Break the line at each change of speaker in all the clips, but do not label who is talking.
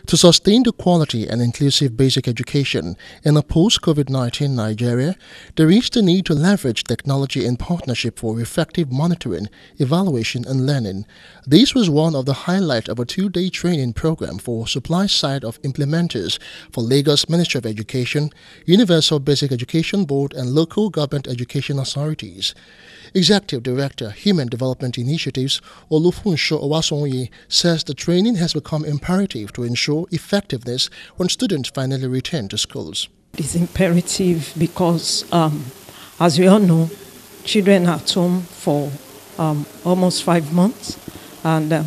To sustain the quality and inclusive basic education in a post-COVID-19 Nigeria, there is the need to leverage technology in partnership for effective monitoring, evaluation and learning. This was one of the highlights of a two-day training program for supply side of implementers for Lagos Ministry of Education, Universal Basic Education Board and local government education authorities. Executive Director, Human Development Initiatives, Olufunsho Owasonye, says the training has become imperative to ensure effectiveness when students finally return to schools.
It is imperative because, as we all know, children are at home for almost 5 months, and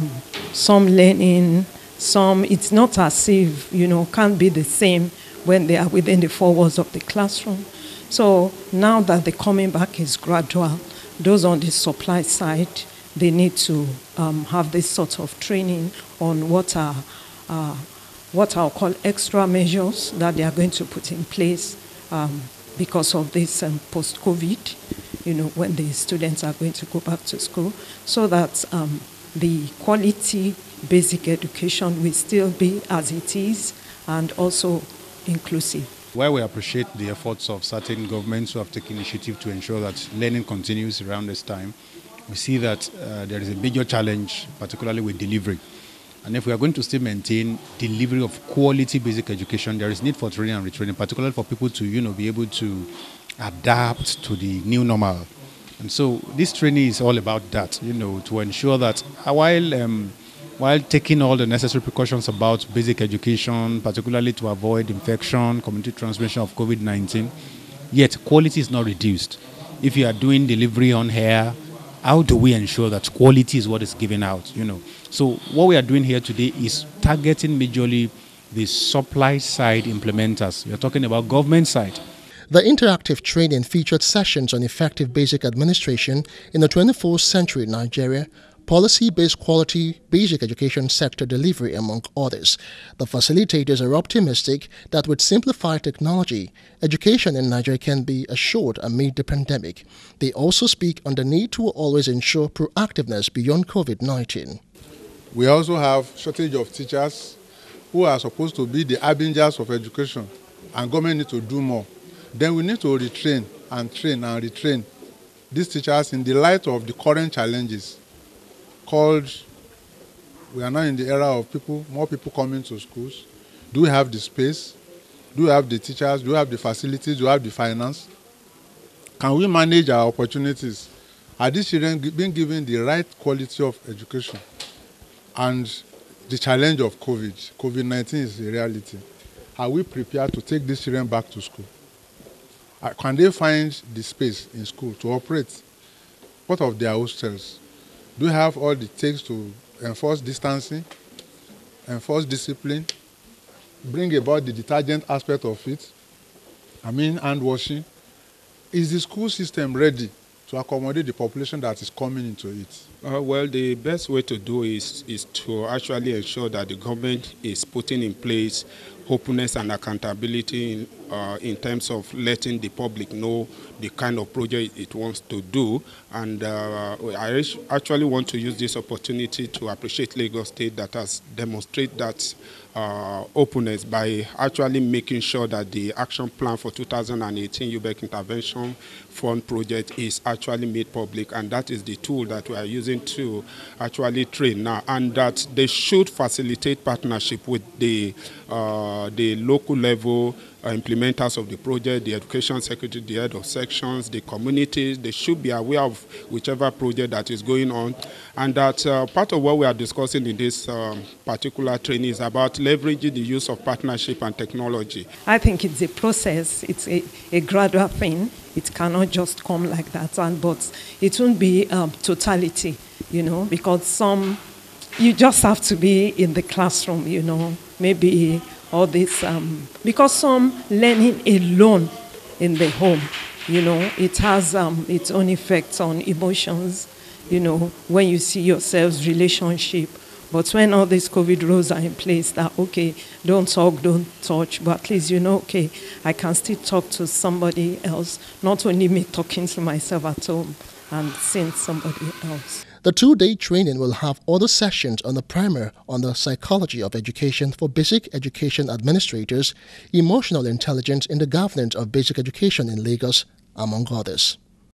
some learning, some it's not as if, can't be the same when they are within the four walls of the classroom. So now that the coming back is gradual, those on the supply side, they need to have this sort of training on what I'll call extra measures that they are going to put in place because of this post-COVID, when the students are going to go back to school, so that the quality basic education will still be as it is and also inclusive.
While we appreciate the efforts of certain governments who have taken initiative to ensure that learning continues around this time, we see that there is a major challenge, particularly with delivery. And if we are going to still maintain delivery of quality basic education, there is need for training and retraining, particularly for people to, be able to adapt to the new normal. And so this training is all about that, to ensure that while taking all the necessary precautions about basic education, particularly to avoid infection, community transmission of COVID-19, yet quality is not reduced. If you are doing delivery on air, how do we ensure that quality is what is given out? So what we are doing here today is targeting majorly the supply side implementers. We are talking about government side.
The interactive training featured sessions on effective basic administration in the 21st century Nigeria, policy-based quality basic education sector delivery, among others. The facilitators are optimistic that with simplified technology, education in Nigeria can be assured amid the pandemic. They also speak on the need to always ensure proactiveness beyond COVID-19.
We also have shortage of teachers who are supposed to be the harbingers of education, and government need to do more. Then we need to retrain and train and retrain these teachers in the light of the current challenges. We are now in the era of more people coming to schools. Do we have the space? Do we have the teachers? Do we have the facilities? Do we have the finance? Can we manage our opportunities? Are these children being given the right quality of education? And the challenge of COVID-19 is a reality. Are we prepared to take these children back to school? Can they find the space in school to operate? What of their hostels? Do we have all it takes to enforce distancing, enforce discipline, bring about the detergent aspect of it? Hand washing. Is the school system ready to accommodate the population that is coming into it?
Well, the best way to do is to actually ensure that the government is putting in place openness and accountability in terms of letting the public know the kind of project it wants to do. And I actually want to use this opportunity to appreciate Lagos State that has demonstrated that openness by actually making sure that the action plan for 2018 UBEC Intervention Fund project is actually made public, and that is the tool that we are using to actually train now, and that they should facilitate partnership with the local level implementers of the project, the education secretary, the head of sections, the communities. They should be aware of whichever project that is going on, and that part of what we are discussing in this particular training is about leveraging the use of partnership and technology.
I think it's a process, it's a gradual thing. It cannot just come like that, but it won't be totality, because you just have to be in the classroom, maybe all this, because some learning alone in the home, it has its own effects on emotions, when you see yourselves, relationship. But when all these COVID rules are in place, that, okay, don't talk, don't touch, but at least okay, I can still talk to somebody else, not only me talking to myself at home and seeing somebody else.
The 2-day training will have other sessions on the primer on the psychology of education for basic education administrators, emotional intelligence in the governance of basic education in Lagos, among others.